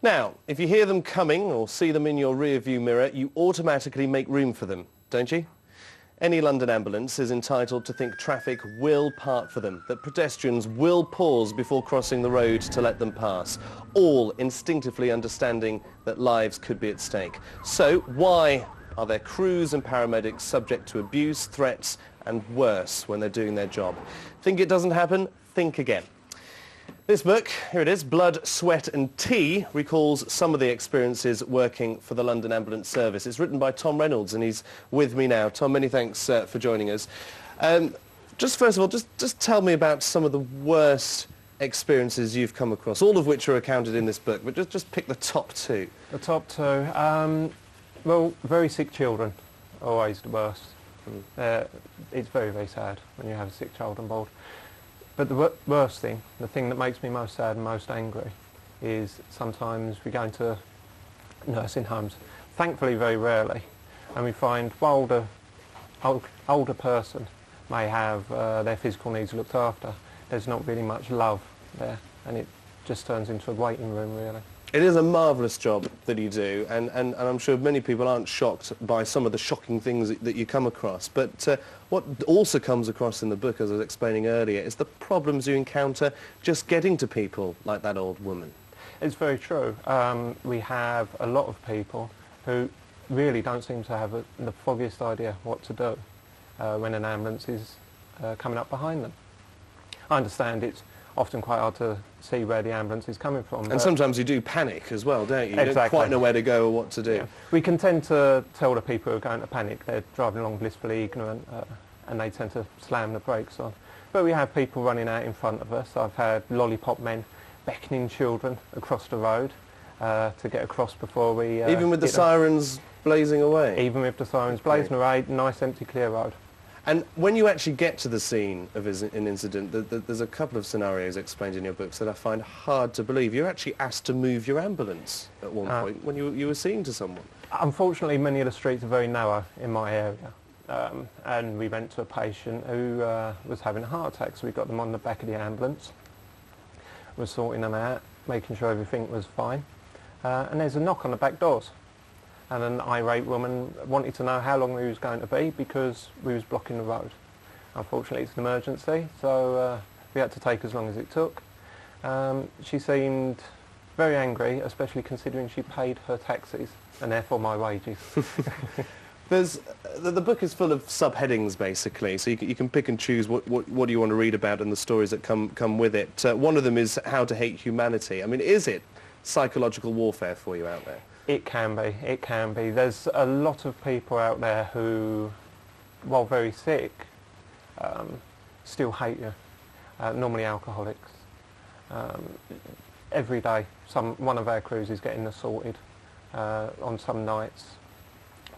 Now, if you hear them coming or see them in your rear-view mirror, you automatically make room for them, don't you? Any London ambulance is entitled to think traffic will part for them, that pedestrians will pause before crossing the road to let them pass, all instinctively understanding that lives could be at stake. So why are their crews and paramedics subject to abuse, threats and worse when they're doing their job? Think it doesn't happen? Think again. This book, here it is, Blood, Sweat and Tea, recalls some of the experiences working for the London Ambulance Service. It's written by Tom Reynolds and he's with me now. Tom, many thanks for joining us. Just first of all, just tell me about some of the worst experiences you've come across, all of which are accounted in this book, but just pick the top two. The top two? Well, very sick children, always the worst. It's very, very sad when you have a sick child on board. But the worst thing, the thing that makes me most sad and most angry, is sometimes we go into nursing homes, thankfully very rarely, and we find while the older person may have their physical needs looked after, there's not really much love there, and it just turns into a waiting room, really. It is a marvellous job that you do, and I'm sure many people aren't shocked by some of the shocking things that you come across. But what also comes across in the book, as I was explaining earlier, is the problems you encounter just getting to people like that old woman. It's very true. We have a lot of people who really don't seem to have the foggiest idea what to do when an ambulance is coming up behind them. I understand it's often quite hard to see where the ambulance is coming from. And sometimes you do panic as well, don't you? Exactly. You don't quite know where to go or what to do. Yeah. We can tend to tell the people who are going to panic they're driving along blissfully ignorant and they tend to slam the brakes on. But we have people running out in front of us. I've had lollipop men beckoning children across the road to get across before we... Even with the sirens blazing away? Even with the sirens blazing away, nice empty clear road. And when you actually get to the scene of an incident, there's a couple of scenarios explained in your books that I find hard to believe. You're actually asked to move your ambulance at one point when you were seeing to someone. Unfortunately, many of the streets are very narrow in my area. And we went to a patient who was having a heart attack, so we got them on the back of the ambulance. We're sorting them out, making sure everything was fine. And there's a knock on the back doors. And an irate woman wanted to know how long we was going to be because we was blocking the road. Unfortunately, it's an emergency, so we had to take as long as it took. She seemed very angry, especially considering she paid her taxis and therefore my wages. The book is full of subheadings, basically, so you can pick and choose what do you want to read about and the stories that come with it. One of them is How to Hate Humanity. I mean, is it psychological warfare for you out there? It can be, it can be. There's a lot of people out there who, while very sick, still hate you. Normally alcoholics. Every day, one of our crews is getting assaulted. On some nights,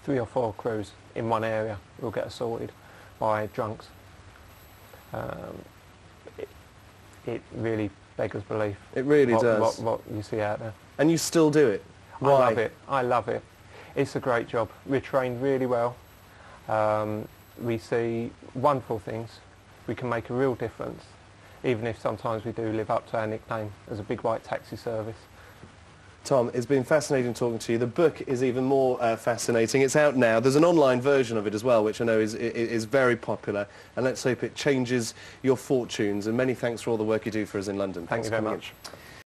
3 or 4 crews in one area will get assaulted by drunks. It really beggars belief. It really does. What you see out there. And you still do it? Why? I love it. I love it. It's a great job. We're trained really well. We see wonderful things. We can make a real difference, even if sometimes we do live up to our nickname as a big white taxi service. Tom, it's been fascinating talking to you. The book is even more fascinating. It's out now. There's an online version of it as well, which I know is very popular. And let's hope it changes your fortunes. And many thanks for all the work you do for us in London. Thank you very much.